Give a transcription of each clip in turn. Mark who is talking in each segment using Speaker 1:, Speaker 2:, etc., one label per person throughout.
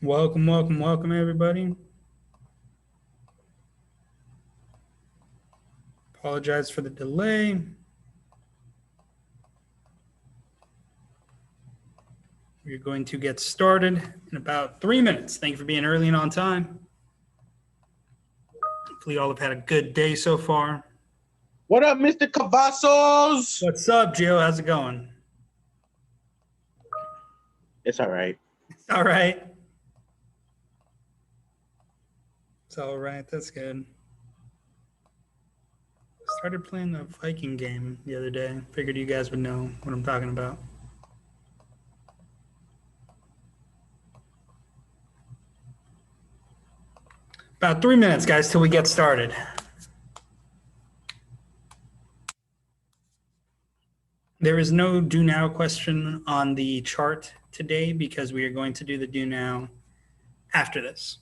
Speaker 1: Welcome, welcome, welcome, everybody. Apologize for the delay. We're going to get started in about 3 minutes. Thank you for being early and on time. Hopefully, you all have had a good day so far.
Speaker 2: What up, Mr. Cavazos?
Speaker 1: What's up, Gio? How's it going?
Speaker 2: It's all right.
Speaker 1: All right. It's all right. That's good. Started playing the Viking game the other day. Figured you guys would know what I'm talking about. About 3 minutes, guys, till we get started. There is no do now question on the chart today because we are going to do the do now after this.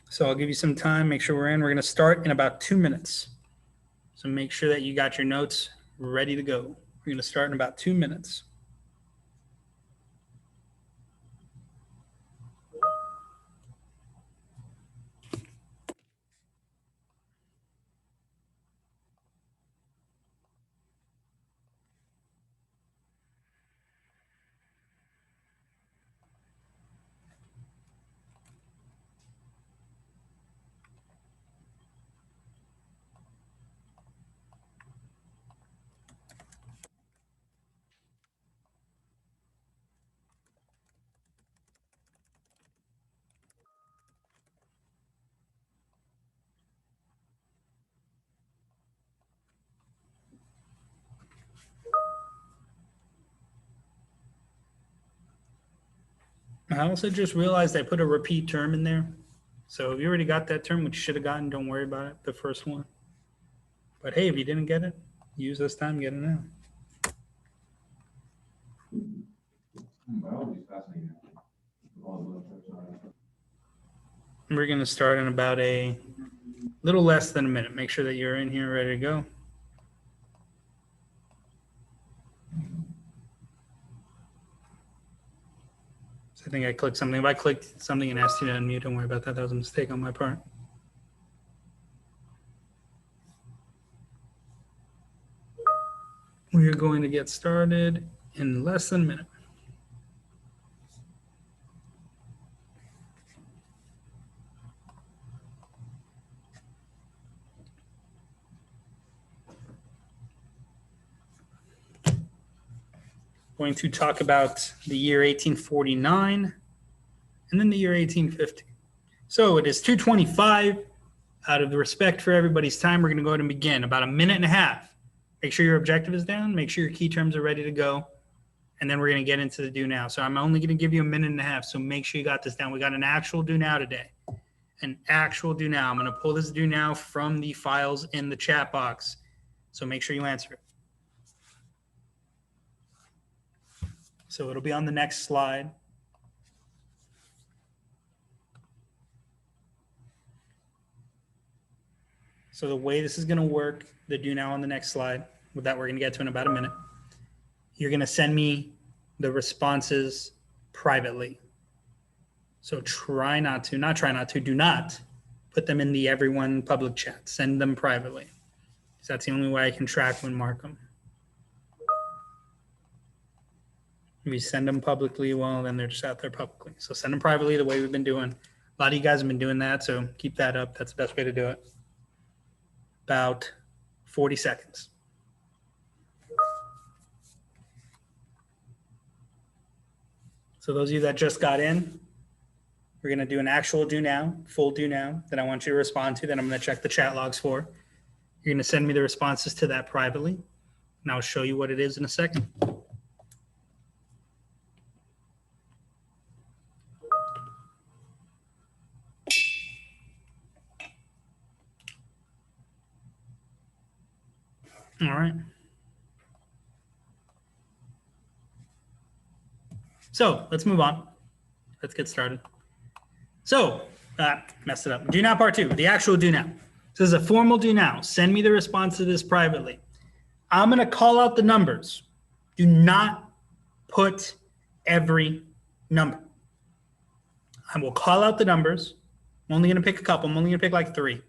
Speaker 1: So I'll give you some time, make sure we're in. We're going to start in about 2 minutes. So make sure that you got your notes ready to go. We're going to start in about 2 minutes. I also just realized I put a repeat term in there. So if you already got that term, which you should have gotten, don't worry about it, the first one. But hey, if you didn't get it, use this time, get it now. We're going to start in about a little less than a minute. Make sure that you're in here ready to go. I think I clicked something. If I clicked something and asked you to unmute, don't worry about that. That was a mistake on my part. We are going to get started in less than a minute. Going to talk about the year 1849 and then the year 1850. So it is 2:25. Out of the respect for everybody's time, we're going to go ahead and begin. About a minute and a half. Make sure your objective is down. Make sure your key terms are ready to go. And then we're going to get into the do now. So I'm only going to give you a minute and a half. So make sure you got this down. We got an actual do now today. An actual do now. I'm going to pull this do now from the files in the chat box. So make sure you answer it. So it'll be on the next slide. So the way this is going to work, the do now on the next slide, with that we're going to get to in about a minute. You're going to send me the responses privately. So do not put them in the everyone public chat. Send them privately. Because that's the only way I can track and mark them. If you send them publicly, well, then they're just out there publicly. So send them privately the way we've been doing. A lot of you guys have been doing that, so keep that up. That's the best way to do it. About 40 seconds. So those of you that just got in, we're going to do an actual do now, full do now that I want you to respond to, that I'm going to check the chat logs for. You're going to send me the responses to that privately, and I'll show you what it is in a second. All right. So let's move on. Let's get started. So, messed it up. Do now part two, the actual do now. So this is a formal do now. Send me the response to this privately. I'm going to call out the numbers. Do not put every number. I will call out the numbers. I'm only going to pick a couple. I'm only going to pick like 3.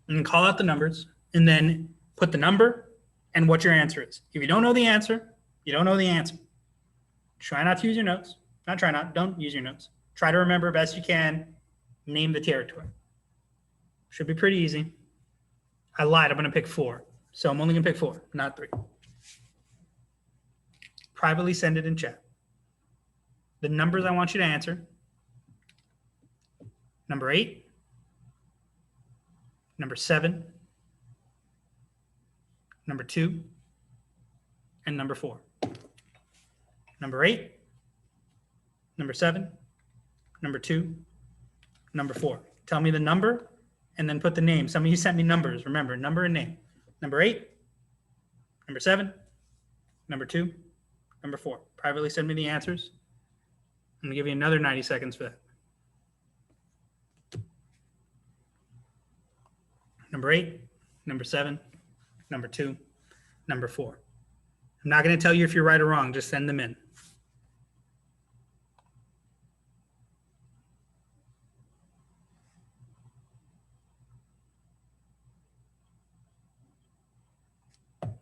Speaker 1: And call out the numbers and then put the number and what your answer is. If you don't know the answer, you don't know the answer. Try not to use your notes. Not try not. Don't use your notes. Try to remember best you can. Name the territory. Should be pretty easy. I lied. I'm going to pick 4. So I'm only going to pick 4, not 3. Privately send it in chat. The numbers I want you to answer. Number 8. Number 7. Number 2. And number 4. Number 8. Number 7. Number 2. Number 4. Tell me the number and then put the name. Some of you sent me numbers. Remember, number and name. Number 8. Number 7. Number 2. Number 4. Privately send me the answers. I'm going to give you another 90 seconds for that. Number 8, number 7, number 2, number 4. I'm not going to tell you if you're right or wrong. Just send them in.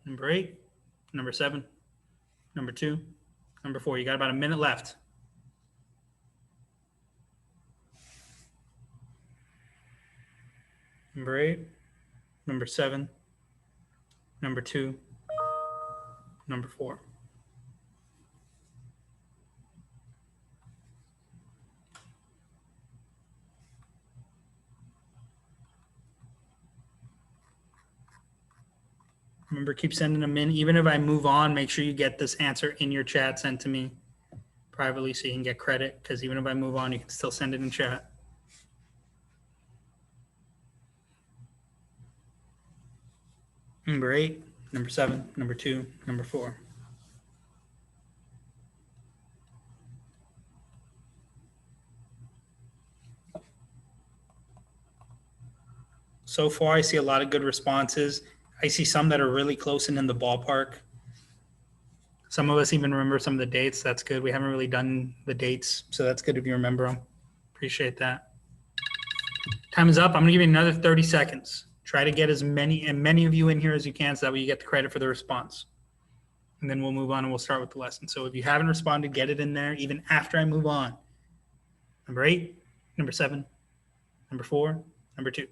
Speaker 1: Number 8, number 7, number 2, number 4. You got about a minute left. Number 8, number 7, number 2, number 4. Remember, keep sending them in. Even if I move on, make sure you get this answer in your chat sent to me privately so you can get credit, because even if I move on, you can still send it in chat. Number 8, number 7, number 2, number 4. So far, I see a lot of good responses. I see some that are really close and in the ballpark. Some of us even remember some of the dates. That's good. We haven't really done the dates, so that's good if you remember them. Appreciate that. Time is up. I'm going to give you another 30 seconds. Try to get as many of you in here as you can so that way you get the credit for the response. And then we'll move on and we'll start with the lesson. So if you haven't responded, get it in there even after I move on. Number 8, number 7, number 4, number 2.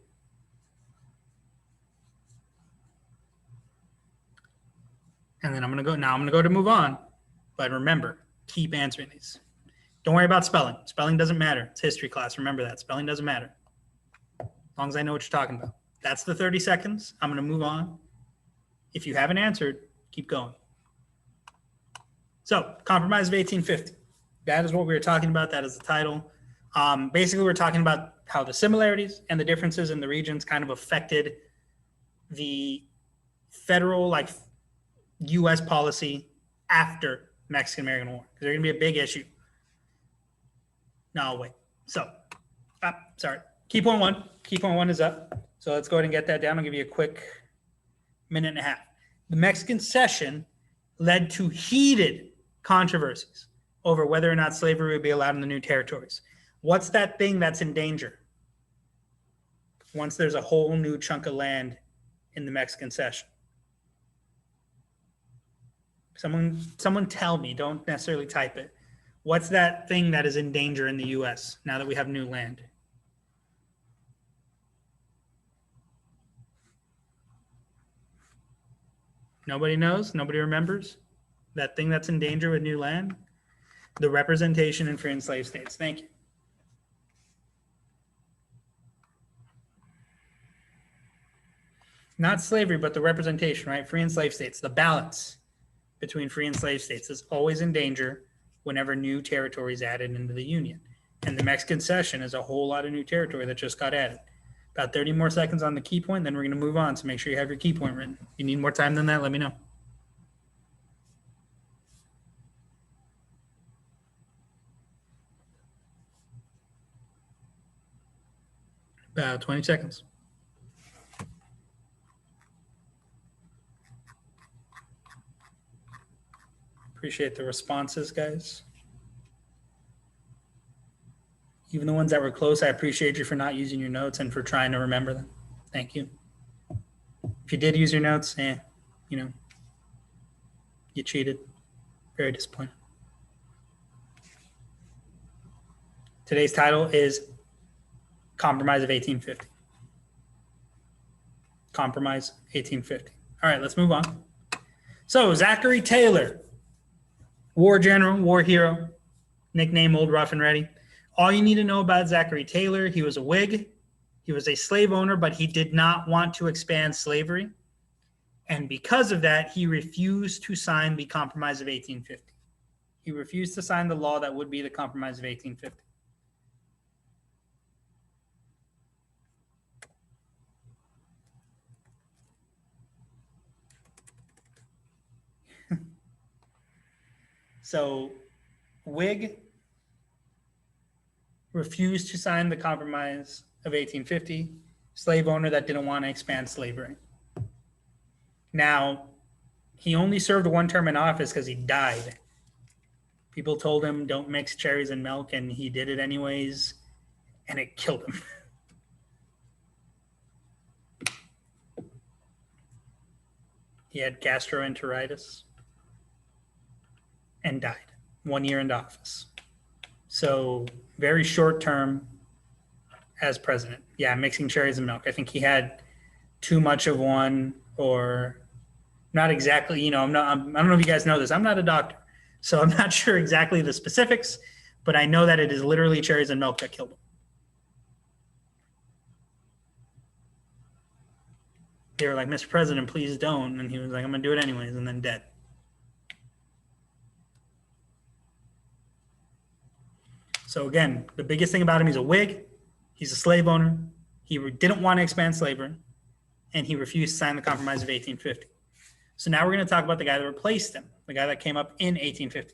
Speaker 1: And then I'm going to go to move on. But remember, keep answering these. Don't worry about spelling. Spelling doesn't matter. It's history class. Remember that. Spelling doesn't matter. As long as I know what you're talking about. That's the 30 seconds. I'm going to move on. If you haven't answered, keep going. So, Compromise of 1850. That is what we were talking about. That is the title. Basically, we're talking about how the similarities and the differences in the regions kind of affected the federal, U.S. policy after Mexican-American War. Because they're going to be a big issue. No, wait. So, sorry. Key point 1. Key point 1 is up. So let's go ahead and get that down. I'll give you a quick minute and a half. The Mexican Cession led to heated controversies over whether or not slavery would be allowed in the new territories. What's that thing that's in danger once there's a whole new chunk of land in the Mexican Cession? Someone tell me. Don't necessarily type it. What's that thing that is in danger in the U.S. now that we have new land? Nobody knows? Nobody remembers? That thing that's in danger with new land? The representation in free and slave states. Thank you. Not slavery, but the representation, right? Free and slave states. The balance between free and slave states is always in danger whenever new territory is added into the Union. And the Mexican Cession is a whole lot of new territory that just got added. About 30 more seconds on the key point, then we're going to move on. So make sure you have your key point written. If you need more time than that, let me know. About 20 seconds. Appreciate the responses, guys. Even the ones that were close, I appreciate you for not using your notes and for trying to remember them. Thank you. If you did use your notes, you cheated. Very disappointed. Today's title is Compromise of 1850. Compromise 1850. All right, let's move on. So Zachary Taylor, war general, war hero, nickname Old Rough and Ready. All you need to know about Zachary Taylor, he was a Whig. He was a slave owner, but he did not want to expand slavery. And because of that, he refused to sign the Compromise of 1850. He refused to sign the law that would be the Compromise of 1850. So Whig refused to sign the Compromise of 1850, slave owner that didn't want to expand slavery. Now, he only served one term in office because he died. People told him, don't mix cherries and milk, and he did it anyways, and it killed him. He had gastroenteritis and died 1 year into office. So very short term as president. Yeah, mixing cherries and milk. I think he had too much of one, or not exactly, I don't know if you guys know this. I'm not a doctor, so I'm not sure exactly the specifics, but I know that it is literally cherries and milk that killed him. They were like, Mr. President, please don't. And he was like, I'm going to do it anyways, and then dead. So again, the biggest thing about him, he's a Whig, he's a slave owner, he didn't want to expand slavery, and he refused to sign the Compromise of 1850. So now we're going to talk about the guy that replaced him, the guy that came up in 1850.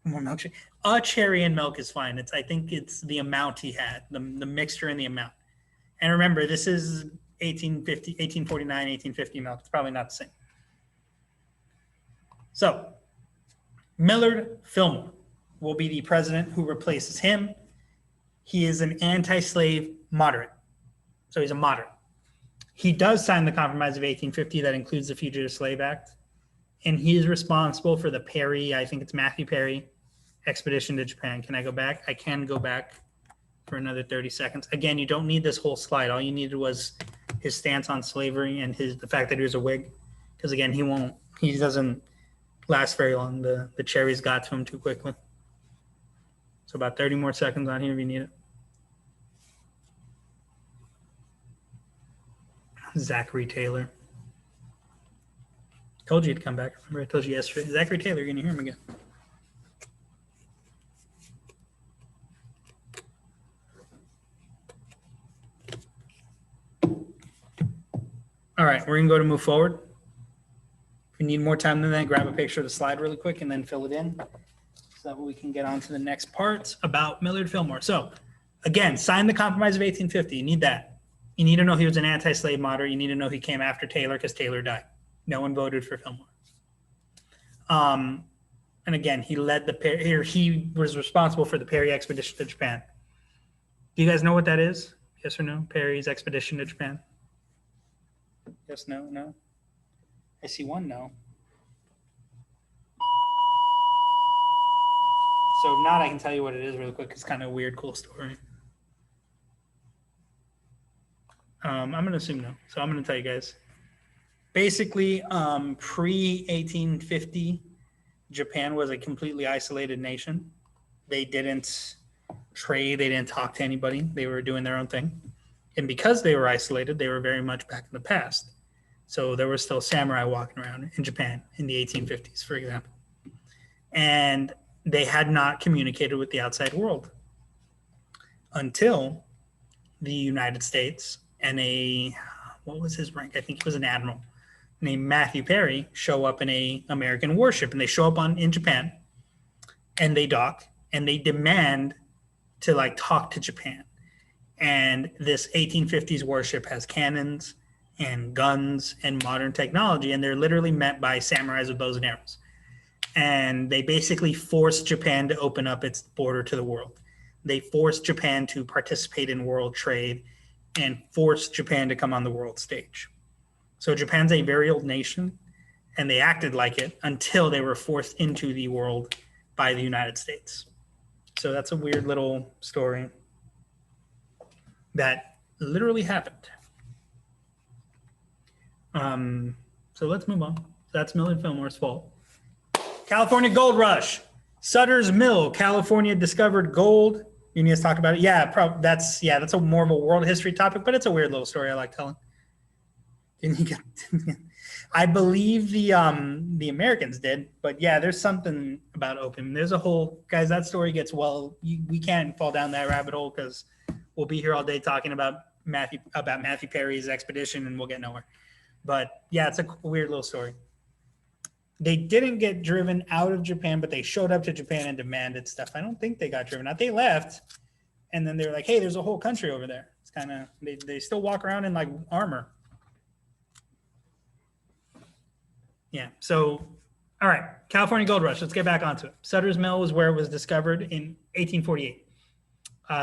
Speaker 1: More milk. A cherry and milk is fine. I think it's the amount he had, the mixture and the amount. And remember, this is 1850, 1849, 1850 milk. It's probably not the same. So Millard Fillmore will be the president who replaces him. He is an anti-slave moderate. So he's a moderate. He does sign the Compromise of 1850 that includes the Fugitive Slave Act. And he is responsible for the Perry, I think it's Matthew Perry, expedition to Japan. Can I go back? I can go back for another 30 seconds. Again, you don't need this whole slide. All you needed was his stance on slavery and the fact that he was a Whig. Because again, he doesn't last very long. The cherries got to him too quickly. So about 30 more seconds on here if you need it. Zachary Taylor. Told you he'd come back. Remember I told you yesterday. Zachary Taylor, you're going to hear him again. All right, we're going to go to move forward. If you need more time than that, grab a picture of the slide really quick and then fill it in, so that we can get on to the next part about Millard Fillmore. So again, sign the Compromise of 1850. You need that. You need to know he was an anti-slave moderate. You need to know he came after Taylor because Taylor died. No one voted for Fillmore. And again, he was responsible for the Perry expedition to Japan. Do you guys know what that is? Yes or no? Perry's expedition to Japan? Yes, no, no? I see one no. So if not, I can tell you what it is really quick. It's kind of a weird, cool story. I'm going to assume no. So I'm going to tell you guys. Basically, pre-1850, Japan was a completely isolated nation. They didn't trade. They didn't talk to anybody. They were doing their own thing. And because they were isolated, they were very much back in the past. So there were still samurai walking around in Japan in the 1850s, for example. And they had not communicated with the outside world until the United States and what was his rank? I think he was an admiral named Matthew Perry show up in a American warship, and they show up in Japan, and they dock, and they demand to talk to Japan. And this 1850s warship has cannons and guns and modern technology, and they're literally met by samurais with bows and arrows. and they basically forced Japan to open up its border to the world. They forced Japan to participate in world trade and forced Japan to come on the world stage. So Japan's a very old nation, and they acted like it until they were forced into the world by the United States. So that's a weird little story that literally happened. So let's move on. That's Millard Fillmore's fault. California Gold Rush. Sutter's Mill, California discovered gold. You need to talk about it. Yeah, that's a more of a world history topic, but it's a weird little story I like telling. I believe the Americans did, but yeah, there's something about opium. There's a whole guys. That story gets we can't fall down that rabbit hole because we'll be here all day talking about Matthew Perry's expedition and we'll get nowhere. But yeah, it's a weird little story. They didn't get driven out of Japan, but they showed up to Japan and demanded stuff. I don't think they got driven out. They left, and then they were like, "Hey, there's a whole country over there." It's kind of they still walk around in like armor. Yeah. So, all right, California Gold Rush. Let's get back onto it. Sutter's Mill was where it was discovered in 1848.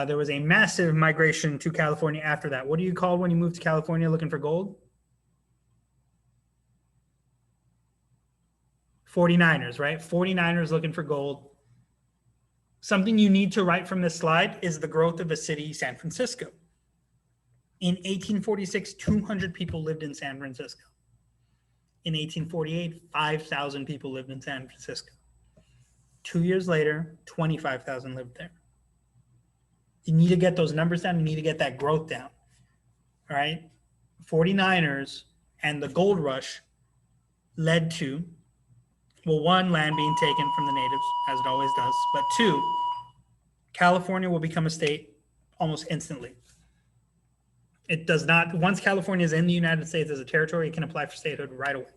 Speaker 1: There was a massive migration to California after that. What do you call when you move to California looking for gold? 49ers, right? 49ers looking for gold. Something you need to write from this slide is the growth of a city, San Francisco. In 1846, 200 people lived in San Francisco. In 1848, 5,000 people lived in San Francisco. 2 years later, 25,000 lived there. You need to get those numbers down. You need to get that growth down. All right? 49ers and the gold rush led to, well, one, land being taken from the natives, as it always does. But two, California will become a state almost instantly. It does not, once California is in the United States as a territory, it can apply for statehood right away.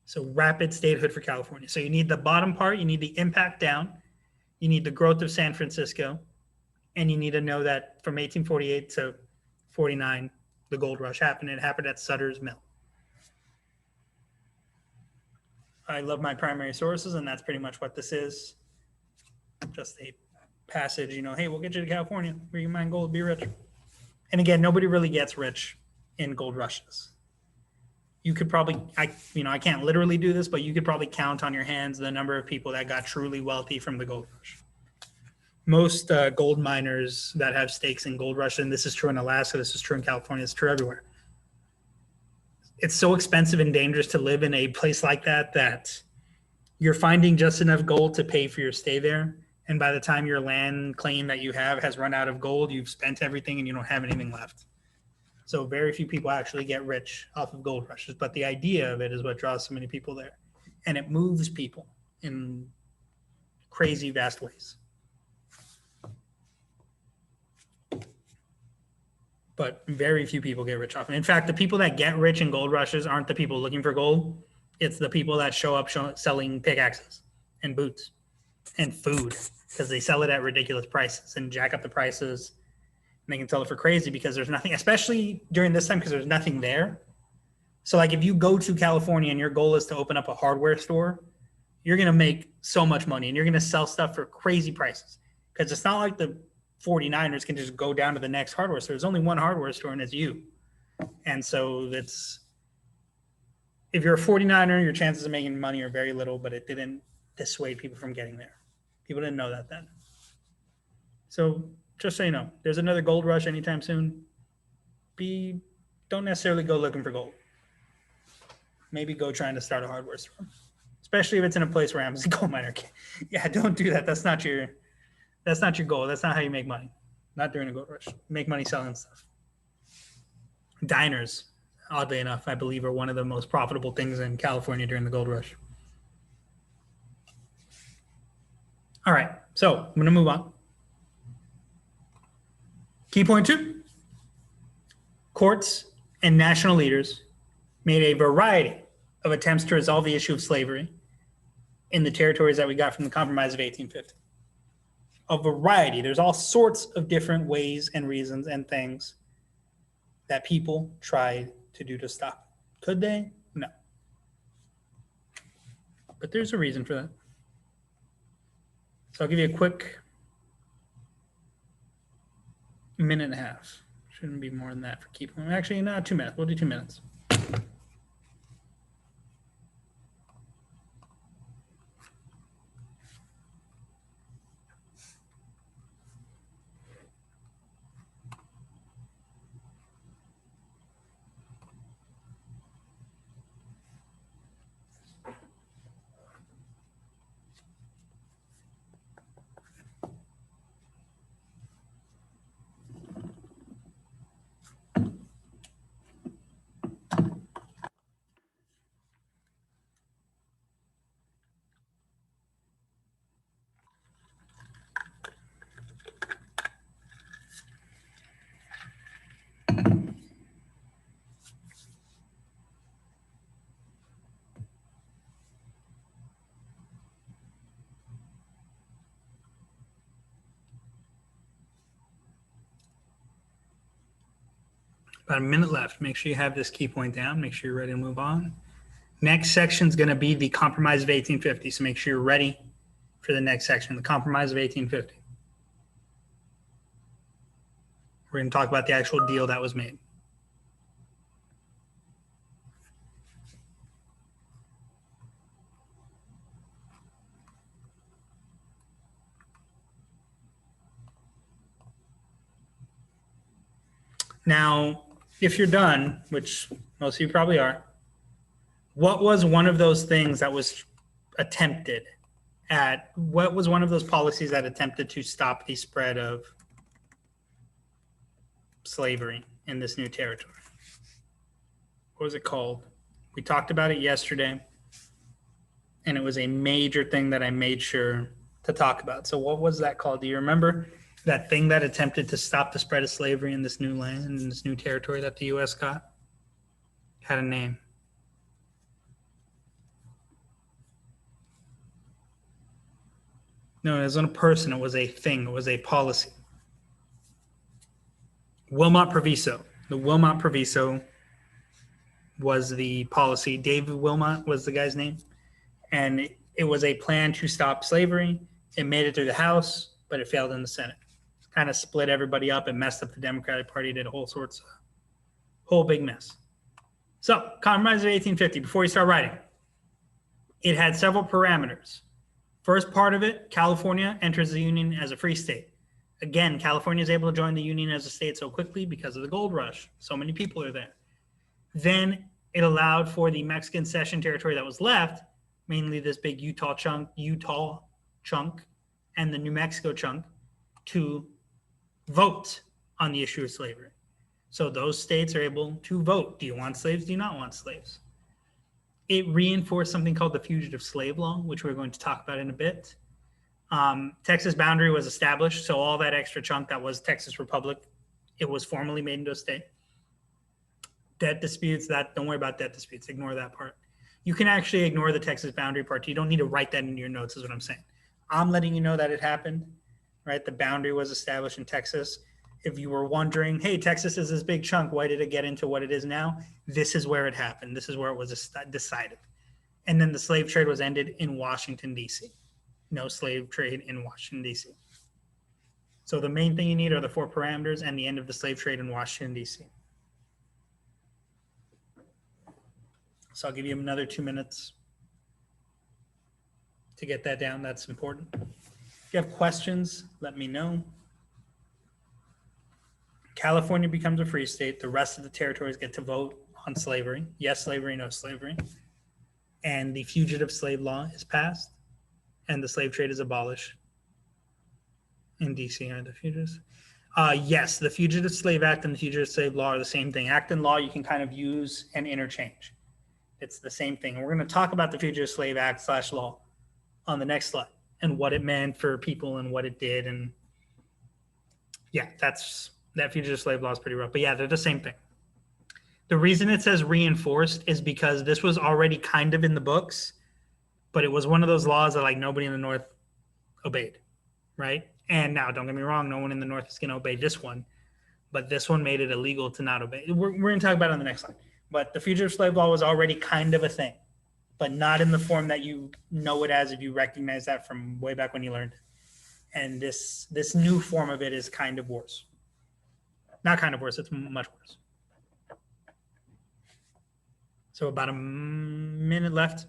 Speaker 1: So rapid statehood for California. So you need the bottom part, you need the impact down, you need the growth of San Francisco, and you need to know that from 1848 to 49, the gold rush happened. It happened at Sutter's Mill. I love my primary sources, and that's pretty much what this is. Just a passage, hey, we'll get you to California where you mine gold, be rich. And again, nobody really gets rich in gold rushes. You could probably, I can't literally do this, but you could probably count on your hands the number of people that got truly wealthy from the gold rush. Most gold miners that have stakes in gold rush, and this is true in Alaska, this is true in California, it's true everywhere. It's so expensive and dangerous to live in a place like that you're finding just enough gold to pay for your stay there. And by the time your land claim that you have has run out of gold, you've spent everything and you don't have anything left. So very few people actually get rich off of gold rushes. But the idea of it is what draws so many people there. And it moves people in crazy, vast ways. But very few people get rich off. In fact, the people that get rich in gold rushes aren't the people looking for gold. It's the people that show up selling pickaxes and boots and food because they sell it at ridiculous prices and jack up the prices. And they can sell it for crazy because there's nothing, especially during this time because there's nothing there. So like if you go to California and your goal is to open up a hardware store, you're going to make so much money and you're going to sell stuff for crazy prices because it's not like the 49ers can just go down to the next hardware store. There's only one hardware store and it's you. And so if you're a 49er, your chances of making money are very little, but it didn't dissuade people from getting there. People didn't know that then. So just so you know, there's another gold rush anytime soon. Don't necessarily go looking for gold. Maybe go trying to start a hardware store, especially if it's in a place where Amazon gold miner can. Yeah, don't do that. That's not your goal. That's not how you make money. Not during a gold rush. Make money selling stuff. Diners, oddly enough, I believe are one of the most profitable things in California during the gold rush. All right, so I'm going to move on. Key point 2. Courts and national leaders made a variety of attempts to resolve the issue of slavery in the territories that we got from the Compromise of 1850. A variety. There's all sorts of different ways and reasons and things that people tried to do to stop it. Could they? No. but there's a reason for that. So I'll give you a quick minute and a half. Shouldn't be more than that for keeping them. Actually, not 2 minutes. We'll do 2 minutes. About a minute left. Make sure you have this key point down. Make sure you're ready to move on. Next section is going to be the Compromise of 1850. So make sure you're ready for the next section, the Compromise of 1850. We're going to talk about the actual deal that was made. Now, if you're done, which most of you probably are, what was one of those things that was attempted at, what was one of those policies that attempted to stop the spread of slavery in this new territory? What was it called? We talked about it yesterday, and it was a major thing that I made sure to talk about. So what was that called? Do you remember that thing that attempted to stop the spread of slavery in this new land, in this new territory that the U.S. got? Had a name. No, it wasn't a person. It was a thing. It was a policy. Wilmot Proviso. The Wilmot Proviso was the policy. David Wilmot was the guy's name. And it was a plan to stop slavery. It made it through the House, but it failed in the Senate. Kind of split everybody up and messed up the Democratic Party, did a whole big mess. So, Compromise of 1850, before you start writing, it had several parameters. First part of it, California enters the Union as a free state. Again, California is able to join the Union as a state so quickly because of the gold rush. So many people are there. Then it allowed for the Mexican cession territory that was left, mainly this big Utah chunk, and the New Mexico chunk, to vote on the issue of slavery. So those states are able to vote. Do you want slaves? Do you not want slaves? It reinforced something called the Fugitive Slave Law, which we're going to talk about in a bit. Texas boundary was established, so all that extra chunk that was Texas Republic, it was formally made into a state. Debt disputes, don't worry about debt disputes. Ignore that part. You can actually ignore the Texas boundary part. You don't need to write that into your notes, is what I'm saying. I'm letting you know that it happened, right? The boundary was established in Texas. If you were wondering, hey, Texas is this big chunk, why did it get into what it is now? This is where it happened. This is where it was decided. And then the slave trade was ended in Washington, D.C. No slave trade in Washington, D.C. So the main thing you need are the 4 parameters and the end of the slave trade in Washington, D.C. So I'll give you another 2 minutes to get that down. That's important. If you have questions, let me know. California becomes a free state. The rest of the territories get to vote on slavery. Yes, slavery, no slavery. And the Fugitive Slave Law is passed, and the slave trade is abolished in D.C. Are the fugitives? Yes, the Fugitive Slave Act and the Fugitive Slave Law are the same thing. Act and law you can kind of use and interchange. It's the same thing. And we're going to talk about the Fugitive Slave Act / law on the next slide and what it meant for people and what it did. And yeah, that Fugitive Slave Law is pretty rough. But yeah, they're the same thing. The reason it says reinforced is because this was already kind of in the books, but it was one of those laws that like nobody in the North obeyed, right? And now, don't get me wrong, no one in the North is going to obey this one, but this one made it illegal to not obey. We're going to talk about it on the next slide. But the Fugitive Slave Law was already kind of a thing. but not in the form that you know it as if you recognize that from way back when you learned it. And this new form of it is kind of worse. Not kind of worse, it's much worse. So about a minute left.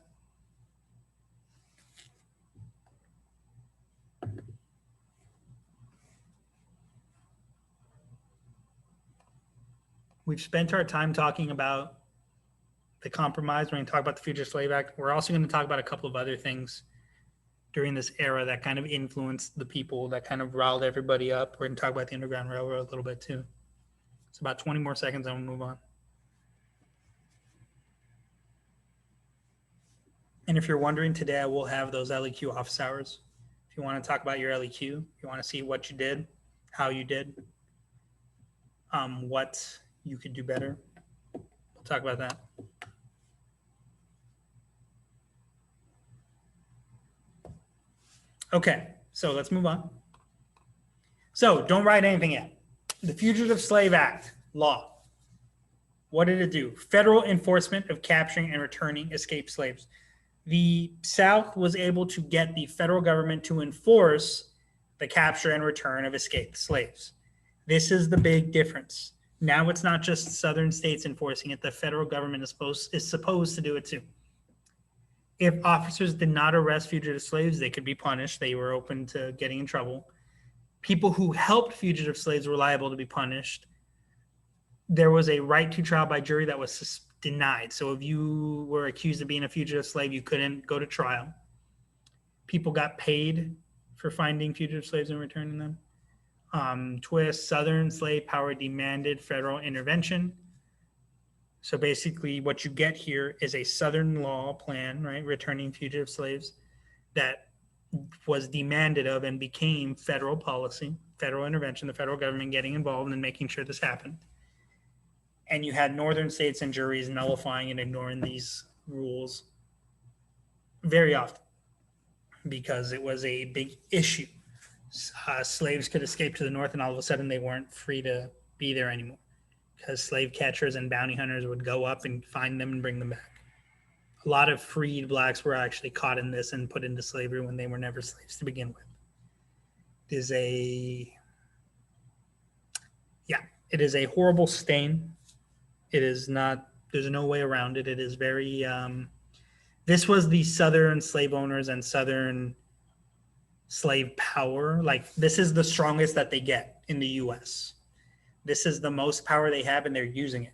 Speaker 1: We've spent our time talking about the compromise. We're going to talk about the Fugitive Slave Act. We're also going to talk about a couple of other things during this era that kind of influenced the people, that kind of riled everybody up. We're going to talk about the Underground Railroad a little bit too. It's about 20 more seconds and we'll move on. And if you're wondering, today I will have those LEQ office hours. If you want to talk about your LEQ, you want to see what you did, how you did, what you could do better, we'll talk about that. Okay, so let's move on. So don't write anything yet. The Fugitive Slave Act law. What did it do? Federal enforcement of capturing and returning escaped slaves. The South was able to get the federal government to enforce the capture and return of escaped slaves. This is the big difference. Now it's not just Southern states enforcing it. The federal government is supposed to do it too. If officers did not arrest fugitive slaves, they could be punished. They were open to getting in trouble. People who helped fugitive slaves were liable to be punished. There was a right to trial by jury that was denied. So if you were accused of being a fugitive slave, you couldn't go to trial. People got paid for finding fugitive slaves and returning them. Twist, Southern slave power demanded federal intervention. So basically what you get here is a Southern law plan, right, returning fugitive slaves that was demanded of and became federal policy, federal intervention, the federal government getting involved and making sure this happened. And you had Northern states and juries nullifying and ignoring these rules very often because it was a big issue. Slaves could escape to the North and all of a sudden they weren't free to be there anymore because slave catchers and bounty hunters would go up and find them and bring them back. A lot of freed blacks were actually caught in this and put into slavery when they were never slaves to begin with. It is a horrible stain. It is not, there's no way around it. It is very, this was the Southern slave owners and Southern slave power. Like this is the strongest that they get in the US. This is the most power they have and they're using it.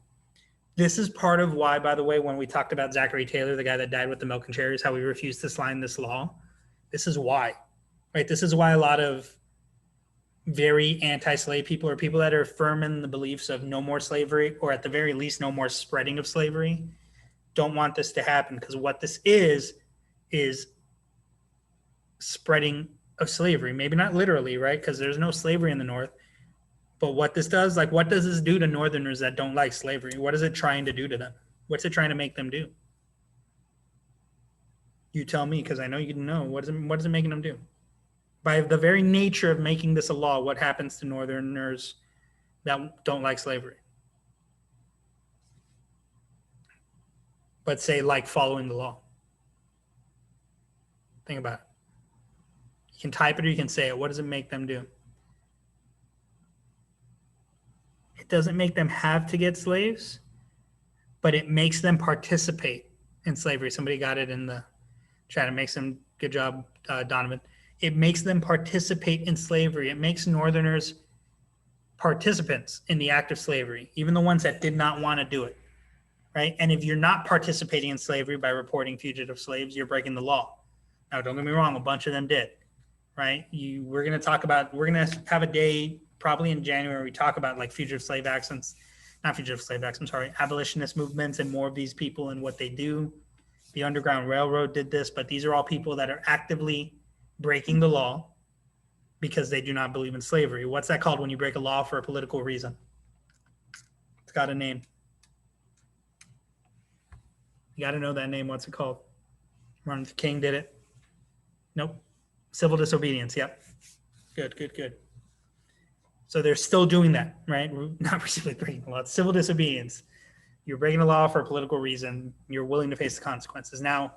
Speaker 1: This is part of why, by the way, when we talked about Zachary Taylor, the guy that died with the milk and cherries, how we refused to sign this law. This is why, right? This is why a lot of very anti-slave people or people that are firm in the beliefs of no more slavery, or at the very least, no more spreading of slavery, don't want this to happen. Because what this is spreading of slavery. Maybe not literally, right? Because there's no slavery in the North. But what this does, like what does this do to Northerners that don't like slavery? What is it trying to do to them? What's it trying to make them do? You tell me, because I know you know. What is it making them do? By the very nature of making this a law, what happens to Northerners that don't like slavery? But say like following the law. Think about it. You can type it or you can say it. What does it make them do? It doesn't make them have to get slaves, but it makes them participate in slavery. Somebody got it in the chat. It makes them, good job, Donovan. It makes them participate in slavery. It makes Northerners participants in the act of slavery, even the ones that did not want to do it, right? And if you're not participating in slavery by reporting fugitive slaves, you're breaking the law. Now, don't get me wrong, a bunch of them did, right? We're going to have a day probably in January, we talk about like abolitionist movements and more of these people and what they do. The Underground Railroad did this, but these are all people that are actively breaking the law because they do not believe in slavery. What's that called when you break a law for a political reason? It's got a name. You got to know that name. What's it called? Martin Luther King did it. Nope. Civil disobedience. Yep. Good. So they're still doing that, right? Not really breaking the law. It's civil disobedience. You're breaking the law for a political reason. You're willing to face the consequences. Now,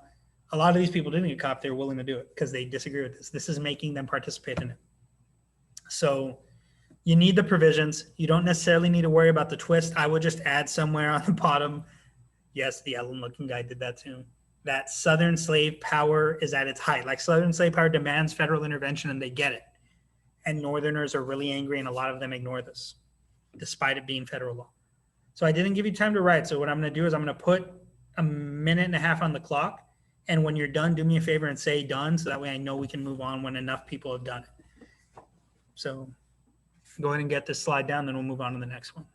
Speaker 1: A lot of these people didn't get caught. They were willing to do it because they disagree with this. This is making them participate in it. So you need the provisions. You don't necessarily need to worry about the twist. I would just add somewhere on the bottom. Yes, the Ellen-looking guy did that too. That Southern slave power is at its height. Like Southern slave power demands federal intervention and they get it. And Northerners are really angry and a lot of them ignore this, despite it being federal law. So I didn't give you time to write. So what I'm going to do is I'm going to put a minute and a half on the clock. And when you're done, do me a favor and say done. So that way I know we can move on when enough people have done it. So go ahead and get this slide down, then we'll move on to the next one.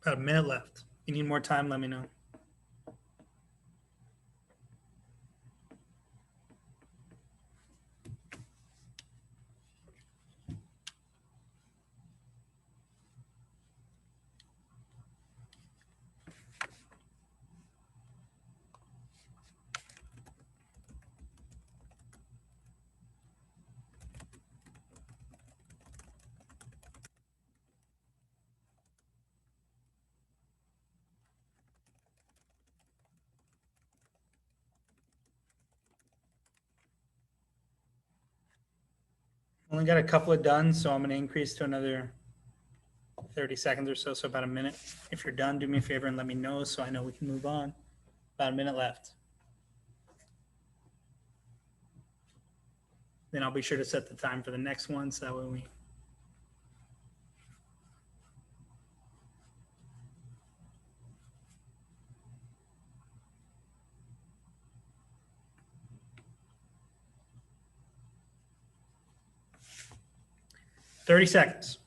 Speaker 1: About a minute left. If you need more time, let me know. Only got a couple of done, so I'm going to increase to another 30 seconds or so, so about a minute. If you're done, do me a favor and let me know so I know we can move on. About a minute left. Then I'll be sure to set the time for the next one, so that way we... "30 seconds.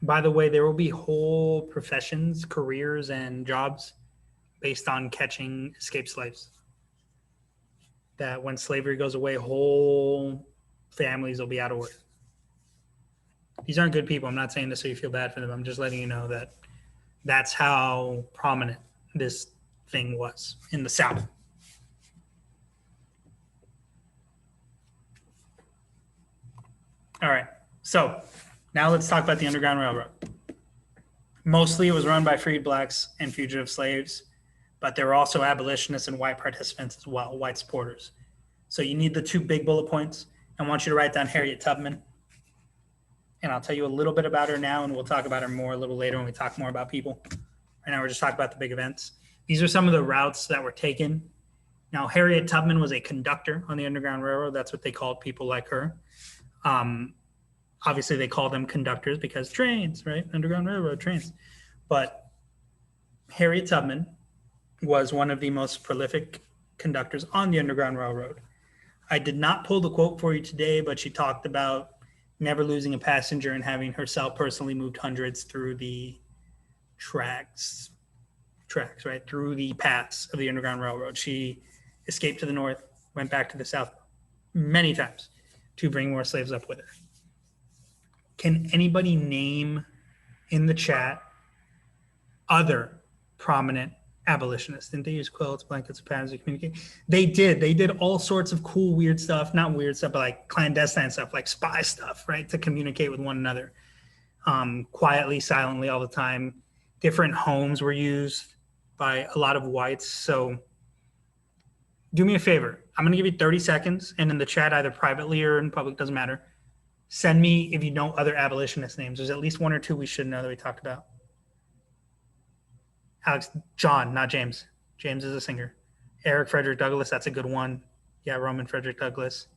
Speaker 1: By the way, there will be whole professions, careers, and jobs based on catching escaped slaves. That when slavery goes away, whole families will be out of work. These aren't good people. I'm not saying this so you feel bad for them. I'm just letting you know that that's how prominent this thing was in the South. All right, so now let's talk about the Underground Railroad. Mostly it was run by freed blacks and fugitive slaves, but there were also abolitionists and white participants as well, white supporters. So you need the two big bullet points. I want you to write down Harriet Tubman. And I'll tell you a little bit about her now, and we'll talk about her more a little later when we talk more about people. Right now we're just talking about the big events. These are some of the routes that were taken. Now, Harriet Tubman was a conductor on the Underground Railroad. That's what they called people like her. Obviously, they call them conductors because trains, right? Underground Railroad trains. But Harriet Tubman was one of the most prolific conductors on the Underground Railroad. I did not pull the quote for you today, but she talked about never losing a passenger and having herself personally moved hundreds through the tracks, right? Through the paths of the Underground Railroad. She escaped to the north, went back to the south many times to bring more slaves up with her. Can anybody name in the chat other prominent abolitionists? Didn't they use quilts, blankets, and patterns to communicate? They did. They did all sorts of cool, weird stuff. Not weird stuff, but like clandestine stuff, like spy stuff, right? To communicate with one another. Quietly, silently, all the time. Different homes were used by a lot of whites. So do me a favor. I'm going to give you 30 seconds. And in the chat, either privately or in public, doesn't matter. Send me if you know other abolitionist names. There's at least one or two we should know that we talked about. Alex, John, not James. James is a singer. Eric Frederick Douglass, that's a good one. Yeah, Roman Frederick Douglass.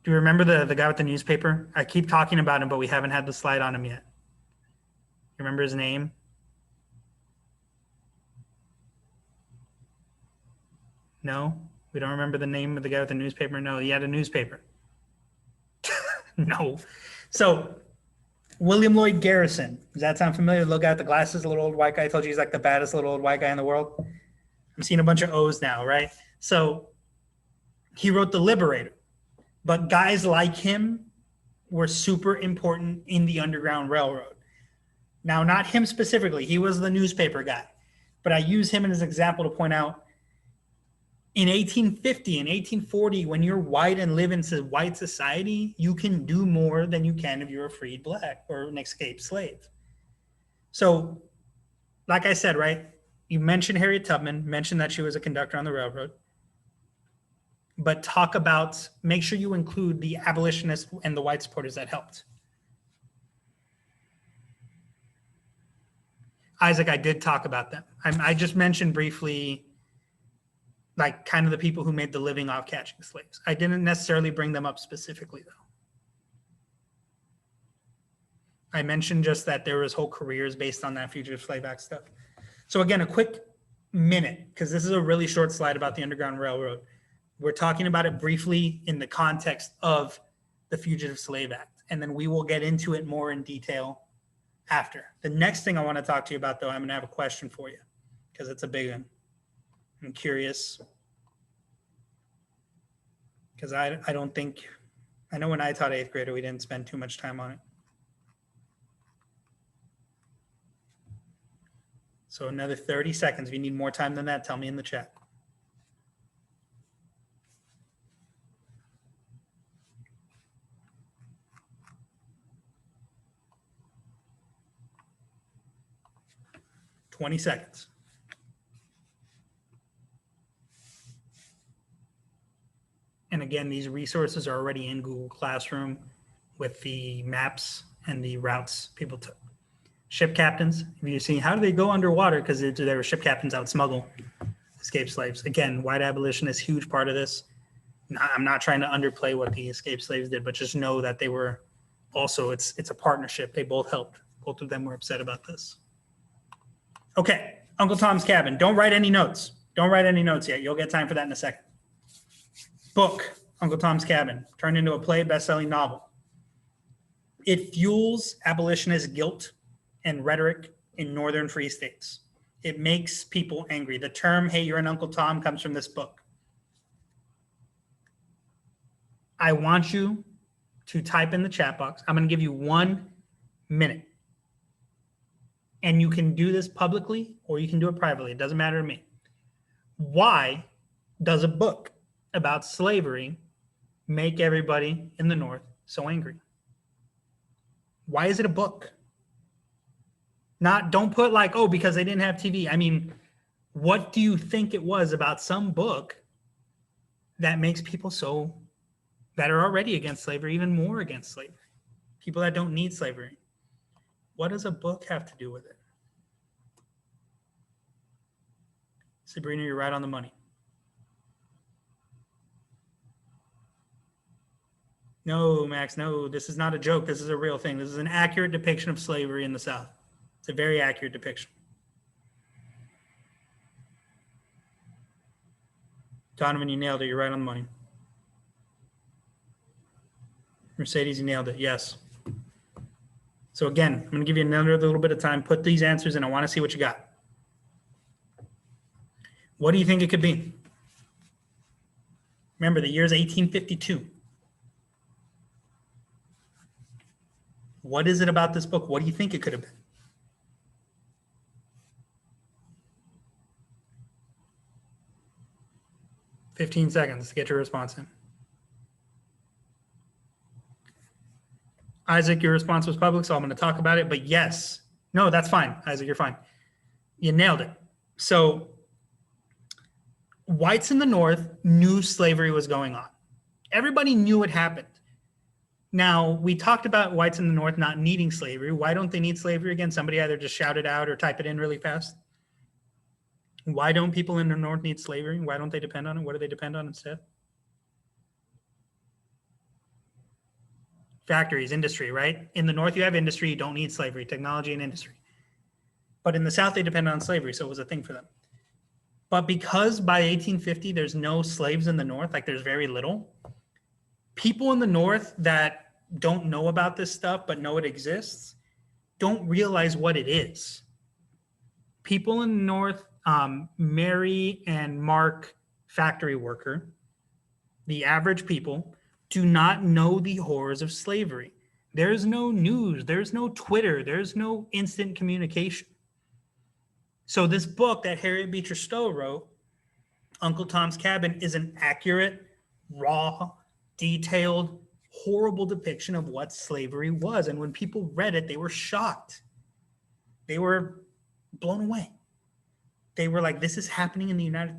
Speaker 1: Do you remember the guy with the newspaper? I keep talking about him, but we haven't had the slide on him yet. You remember his name? No? We don't remember the name of the guy with the newspaper? No, he had a newspaper. No. So William Lloyd Garrison. Does that sound familiar? The little guy with the glasses, the little old white guy. I told you he's like the baddest little old white guy in the world. I'm seeing a bunch of O's now, right? So he wrote The Liberator, but guys like him were super important in the Underground Railroad. Now, not him specifically. He was the newspaper guy. But I use him as an example to point out in 1850 and 1840, when you're white and live in white society, you can do more than you can if you're a freed black or an escaped slave. So, like I said, right, you mentioned Harriet Tubman, mentioned that she was a conductor on the railroad, but talk about, make sure you include the abolitionists and the white supporters that helped. Isaac, I did talk about them. I just mentioned briefly, like, kind of the people who made the living off catching slaves. I didn't necessarily bring them up specifically, though. I mentioned just that there was whole careers based on that Fugitive Slave Act stuff. So again, a quick minute, because this is a really short slide about the Underground Railroad. We're talking about it briefly in the context of the Fugitive Slave Act, and then we will get into it more in detail after. The next thing I want to talk to you about, though, I'm going to have a question for you, because it's a big one. I'm curious, because I don't think, I know when I taught 8th grade, we didn't spend too much time on it. So another 30 seconds. If you need more time than that, tell me in the chat. "20 seconds. And again, these resources are already in Google Classroom with the maps and the routes people took. Ship captains, have you seen, how do they go underwater? Because there were ship captains out smuggle escaped slaves. Again, white abolitionists, huge part of this. I'm not trying to underplay what the escaped slaves did, but just know that they were also, it's a partnership. They both helped. Both of them were upset about this. Okay, Uncle Tom's Cabin. Don't write any notes. Don't write any notes yet. You'll get time for that in a second. Book, Uncle Tom's Cabin, turned into a play, best-selling novel. It fuels abolitionist guilt and rhetoric in northern free states. It makes people angry. The term, "hey, you're an Uncle Tom," comes from this book. I want you to type in the chat box. I'm going to give you 1 minute. And you can do this publicly or you can do it privately. It doesn't matter to me. Why does a book about slavery make everybody in the North so angry? Why is it a book? Don't put like, oh, because they didn't have TV. I mean, what do you think it was about some book that makes people that are already against slavery, even more against slavery? People that don't need slavery. What does a book have to do with it? Sabrina, you're right on the money. No, Max, no, this is not a joke. This is a real thing. This is an accurate depiction of slavery in the South. It's a very accurate depiction. Donovan, you nailed it. You're right on the money. Mercedes, you nailed it. Yes. So again, I'm going to give you another little bit of time. Put these answers in. I want to see what you got. What do you think it could be? Remember, the year is 1852. What is it about this book? What do you think it could have been? $15 seconds to get your response in. Isaac, your response was public, so I'm going to talk about it. But yes, no, that's fine. Isaac, you're fine. You nailed it. So whites in the North knew slavery was going on. Everybody knew it happened. Now, we talked about whites in the North not needing slavery. Why don't they need slavery? Again, somebody either just shout it out or type it in really fast. Why don't people in the North need slavery? Why don't they depend on it? What do they depend on instead? Factories, industry, right? In the North, you have industry. You don't need slavery, technology and industry. But in the South, they depend on slavery, so it was a thing for them. But because by 1850, there's no slaves in the North, like there's very little, people in the North that don't know about this stuff but know it exists don't realize what it is. People in the North Mary and Mark, factory worker, the average people, do not know the horrors of slavery. There's no news, there's no Twitter, there's no instant communication. So this book that Harriet Beecher Stowe wrote, Uncle Tom's Cabin, is an accurate, raw, detailed, horrible depiction of what slavery was. And when people read it, they were shocked. They were blown away. They were like, this is happening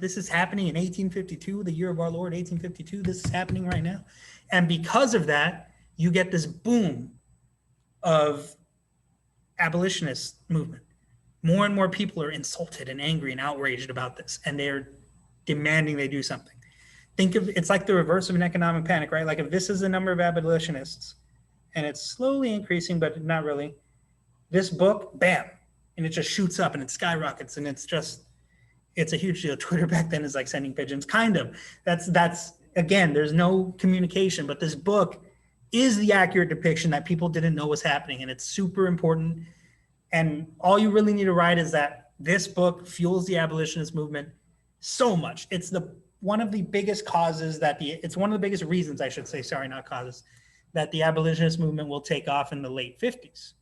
Speaker 1: this is happening in 1852, the year of our Lord, 1852. This is happening right now. And because of that, you get this boom of abolitionist movement. More and more people are insulted and angry and outraged about this, and they're demanding they do something. Think of it's like the reverse of an economic panic, right? Like if this is the number of abolitionists and it's slowly increasing, but not really, this book, bam, and it just shoots up and it skyrockets, and it's a huge deal. Twitter back then is like sending pigeons, kind of. That's again, there's no communication, but this book is the accurate depiction that people didn't know was happening, and it's super important. And all you really need to write is that this book fuels the abolitionist movement so much. It's one of the biggest causes it's one of the biggest reasons, I should say, sorry, not causes, that the abolitionist movement will take off in the late 50s.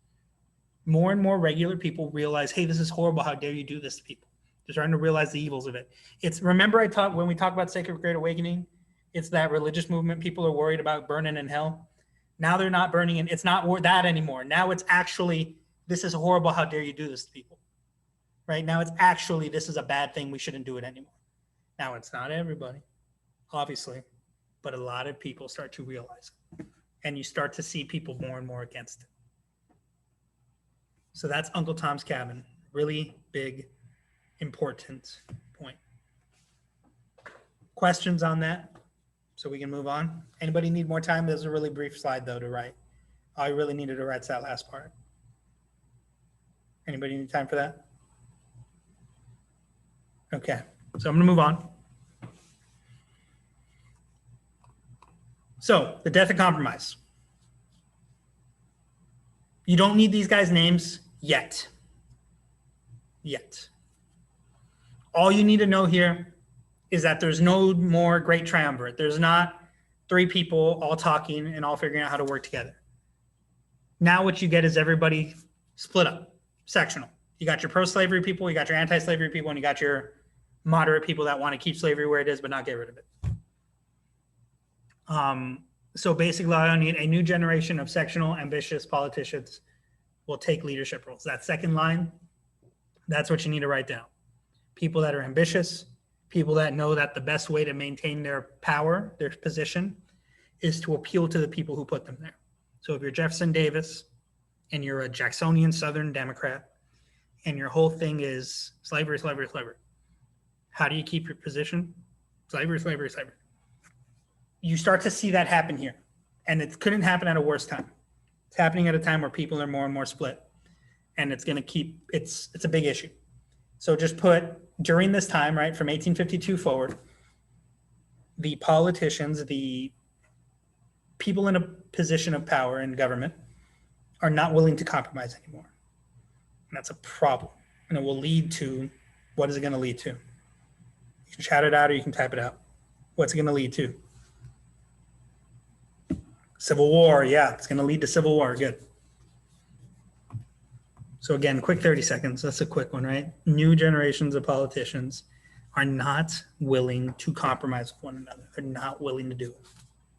Speaker 1: More and more regular people realize, hey, this is horrible. How dare you do this to people? They're starting to realize the evils of it. Remember when we talk about Sacred Great Awakening, it's that religious movement people are worried about burning in hell. Now they're not burning in, it's not that anymore. Now it's actually, this is horrible. How dare you do this to people? Right now it's actually, this is a bad thing. We shouldn't do it anymore. Now it's not everybody, obviously, but a lot of people start to realize it, and you start to see people more and more against it. So that's Uncle Tom's Cabin. Really big, important point. Questions on that? So we can move on. Anybody need more time? There's a really brief slide though to write. I really needed to write that last part. Anybody need time for that? Okay, so I'm gonna move on. So the death of compromise. You don't need these guys' names yet. All you need to know here is that there's no more great triumvirate. There's not three people all talking and all figuring out how to work together. Now what you get is everybody split up, sectional. You got your pro-slavery people, you got your anti-slavery people, and you got your moderate people that want to keep slavery where it is but not get rid of it. So basically, I need a new generation of sectional, ambitious politicians will take leadership roles. That second line, that's what you need to write down. People that are ambitious, people that know that the best way to maintain their power, their position, is to appeal to the people who put them there. So if you're Jefferson Davis and you're a Jacksonian Southern Democrat and your whole thing is slavery, slavery, slavery, how do you keep your position? Slavery, slavery, slavery. You start to see that happen here. And it couldn't happen at a worse time. It's happening at a time where people are more and more split. And it's going to keep, it's a big issue. So just put during this time, right, from 1852 forward, the politicians, the people in a position of power in government are not willing to compromise anymore. And that's a problem. And it will lead to, what is it going to lead to? You can shout it out or you can type it out. What's it going to lead to? Civil war, yeah, it's going to lead to civil war. Good. So again, quick 30 seconds. That's a quick one, right? New generations of politicians are not willing to compromise with one another. They're not willing to do it.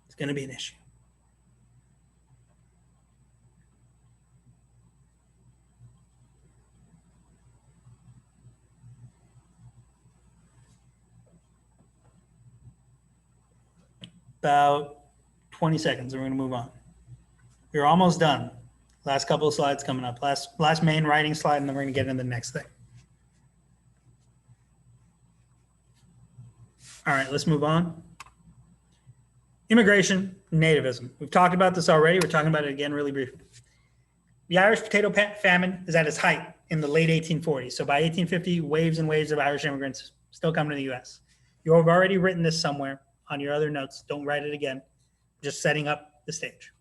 Speaker 1: It's going to be an issue. About 20 seconds, and we're going to move on. We're almost done. Last couple of slides coming up. Last main writing slide, and then we're going to get into the next thing. All right, let's move on. Immigration, nativism. We've talked about this already. We're talking about it again really briefly. The Irish potato famine is at its height in the late 1840s. So by 1850, waves and waves of Irish immigrants still coming to the U.S. You have already written this somewhere on your other notes. Don't write it again. Just setting up the stage.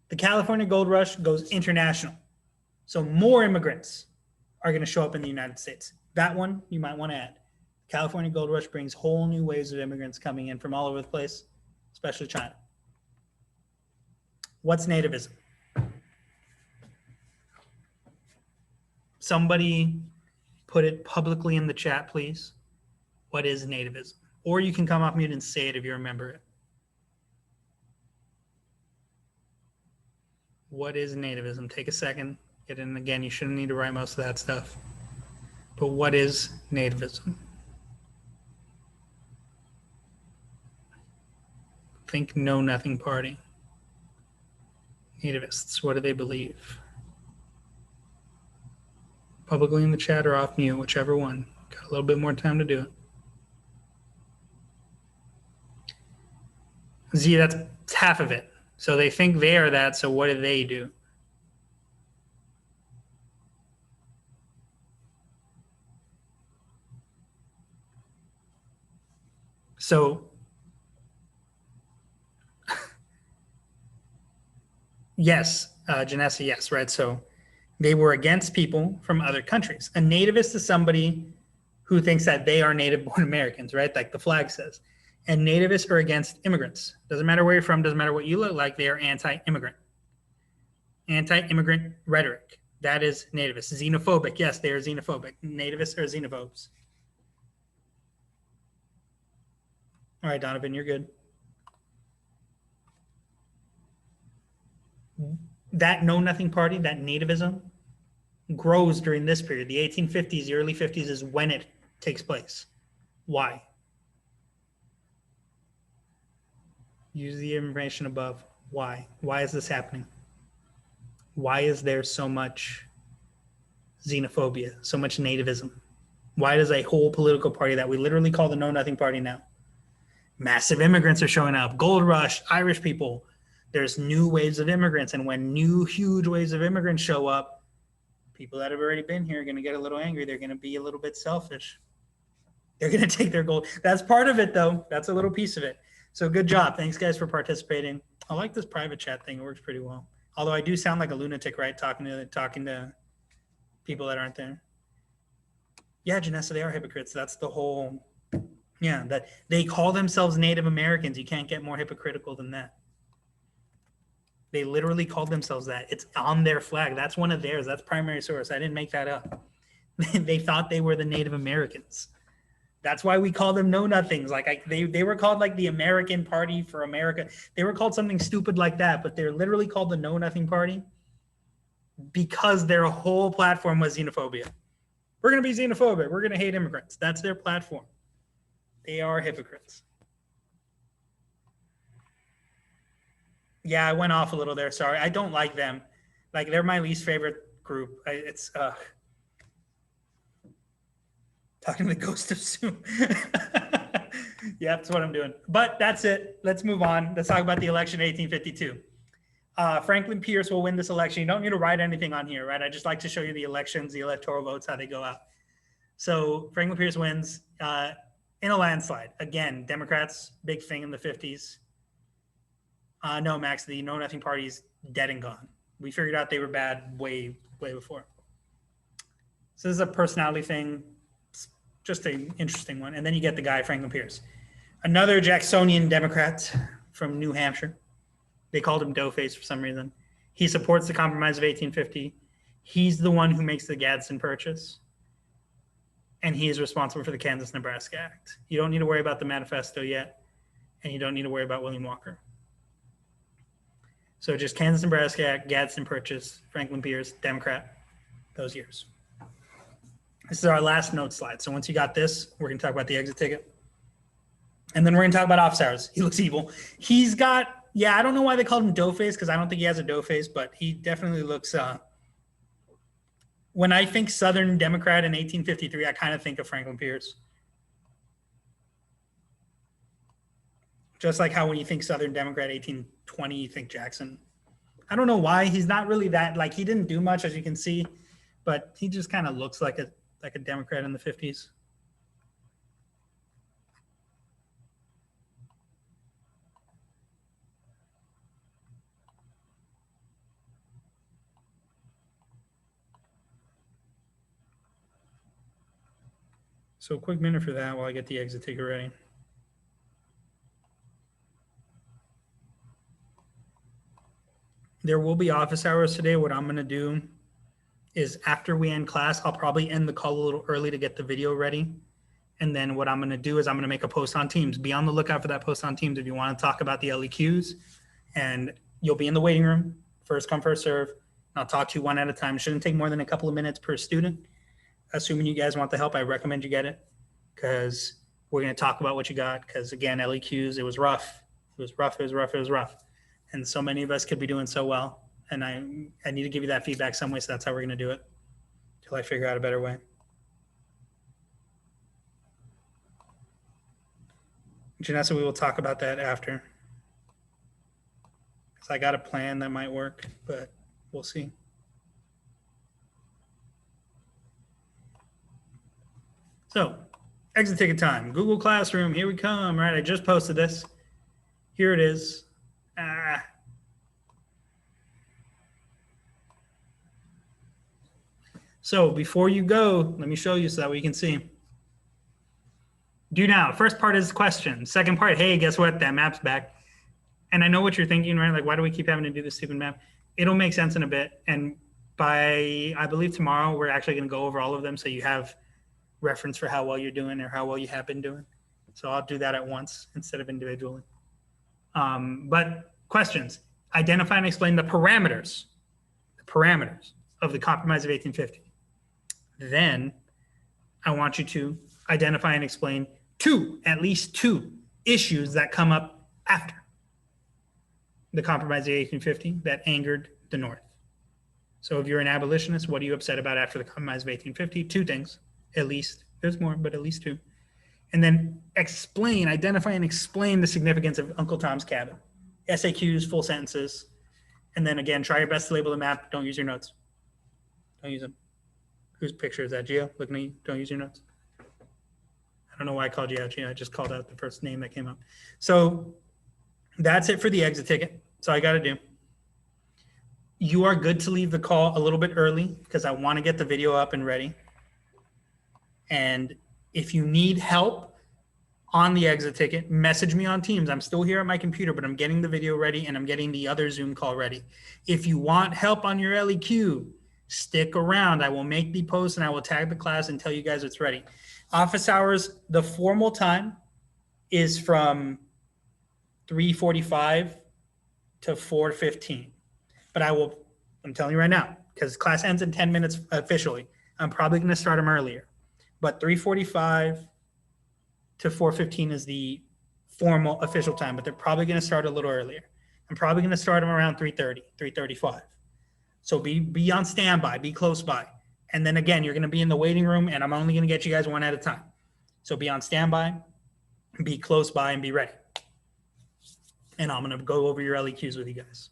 Speaker 1: The California Gold Rush goes international. So more immigrants are going to show up in the United States. That one you might want to add. California Gold Rush brings whole new waves of immigrants coming in from all over the place, especially China. What's nativism? Somebody put it publicly in the chat, please. What is nativism? Or you can come off mute and say it if you remember it. What is nativism? Take a second. Get in again. You shouldn't need to write most of that stuff. But what is nativism? Think Know Nothing Party. Nativists, what do they believe? Publicly in the chat or off mute, whichever one. Got a little bit more time to do it. Z, that's half of it. So they think they are that, so what do they do? So, yes, Janessa, yes, right? So they were against people from other countries. A nativist is somebody who thinks that they are native-born Americans, right? Like the flag says. And nativists are against immigrants. Doesn't matter where you're from, doesn't matter what you look like, they are anti-immigrant. Anti-immigrant rhetoric. That is nativist. Xenophobic. Yes, they are xenophobic. Nativists are xenophobes. All right, Donovan, you're good. That Know Nothing Party, that nativism, grows during this period. The 1850s, the early 50s is when it takes place. Why? Use the information above. Why? Why is this happening? Why is there so much xenophobia, so much nativism? Why does a whole political party that we literally call the Know Nothing Party now? Massive immigrants are showing up. Gold rush, Irish people. There's new waves of immigrants. And when new huge waves of immigrants show up, people that have already been here are going to get a little angry. They're going to be a little bit selfish. They're going to take their gold. That's part of it, though. That's a little piece of it. So good job. Thanks, guys, for participating. I like this private chat thing. It works pretty well. Although I do sound like a lunatic, right? Talking to people that aren't there. Yeah, Janessa, they are hypocrites. That's the whole, yeah, that they call themselves Native Americans. You can't get more hypocritical than that. They literally called themselves that. It's on their flag. That's one of theirs. That's primary source. I didn't make that up. They thought they were the Native Americans. That's why we call them Know Nothings. Like they were called like the American Party for America. They were called something stupid like that, but they're literally called the Know Nothing Party because their whole platform was xenophobia. We're going to be xenophobic. We're going to hate immigrants. That's their platform. They are hypocrites. Yeah, I went off a little there. Sorry. I don't like them. Like they're my least favorite group. It's talking to the ghost of Zoom. Yeah, that's what I'm doing. But that's it. Let's move on. Let's talk about the election of 1852. Franklin Pierce will win this election. You don't need to write anything on here, right? I just like to show you the elections, the electoral votes, how they go out. So Franklin Pierce wins in a landslide. Again, Democrats, big thing in the 50s. No, Max, the Know Nothing Party is dead and gone. We figured out they were bad way before. So this is a personality thing. Just an interesting one. And then you get the guy, Franklin Pierce. Another Jacksonian Democrat from New Hampshire. They called him Doughface for some reason. He supports the Compromise of 1850. He's the one who makes the Gadsden Purchase. And he is responsible for the Kansas-Nebraska Act. You don't need to worry about the manifesto yet. And you don't need to worry about William Walker. So just Kansas-Nebraska Act, Gadsden Purchase, Franklin Pierce, Democrat, those years. This is our last note slide. So once you got this, we're going to talk about the exit ticket. And then we're going to talk about office hours. He looks evil. He's got, yeah, I don't know why they called him Doughface because I don't think he has a dough face, but he definitely looks, when I think Southern Democrat in 1853, I kind of think of Franklin Pierce. Just like how when you think Southern Democrat 1820, you think Jackson. I don't know why. He's not really that, like he didn't do much as you can see, but he just kind of looks like a Democrat in the 50s. So a quick minute for that while I get the exit ticket ready. There will be office hours today. What I'm going to do is after we end class, I'll probably end the call a little early to get the video ready. And then what I'm going to do is I'm going to make a post on Teams. Be on the lookout for that post on Teams if you want to talk about the LEQs. And you'll be in the waiting room, first come, first serve. And I'll talk to you one at a time. It shouldn't take more than a couple of minutes per student. Assuming you guys want the help, I recommend you get it because we're going to talk about what you got. Because again, LEQs, it was rough. It was rough. It was rough. It was rough. And so many of us could be doing so well. And I need to give you that feedback some way. So that's how we're going to do it until I figure out a better way. Janessa, we will talk about that after. Because I got a plan that might work, but we'll see. So, exit ticket time. Google Classroom, here we come. All right, I just posted this. Here it is. So before you go, let me show you so that we can see. Do now. First part is question. Second part, hey, guess what? That map's back. And I know what you're thinking, right? Like, why do we keep having to do this stupid map? It'll make sense in a bit. And by, I believe tomorrow, we're actually going to go over all of them so you have reference for how well you're doing or how well you have been doing. So I'll do that at once instead of individually. But questions. Identify and explain the parameters of the Compromise of 1850. Then I want you to identify and explain at least two issues that come up after the Compromise of 1850 that angered the North. So if you're an abolitionist, what are you upset about after the Compromise of 1850? Two things, at least. There's more, but at least two. And then identify and explain the significance of Uncle Tom's Cabin. SAQs, full sentences. And then again, try your best to label the map. Don't use your notes. Don't use them. Whose picture is that? Gio, looking at you. Don't use your notes. I don't know why I called you out, Gio. I just called out the first name that came up. So that's it for the exit ticket. That's all I got to do. You are good to leave the call a little bit early because I want to get the video up and ready. And if you need help on the exit ticket, message me on Teams. I'm still here at my computer, but I'm getting the video ready and I'm getting the other Zoom call ready. If you want help on your LEQ, stick around. I will make the post and I will tag the class and tell you guys it's ready. Office hours, the formal time is from 3:45 to 4:15. But I'm telling you right now, because class ends in 10 minutes officially, I'm probably going to start them earlier. But 3:45 to 4:15 is the formal official time, but they're probably going to start a little earlier. I'm probably going to start them around 3:30, 3:35. So be on standby, be close by. And then again, you're going to be in the waiting room and I'm only going to get you guys one at a time. So be on standby, be close by, and be ready. And I'm going to go over your LEQs with you guys.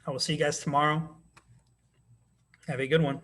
Speaker 1: I will see you guys tomorrow. Have a good one.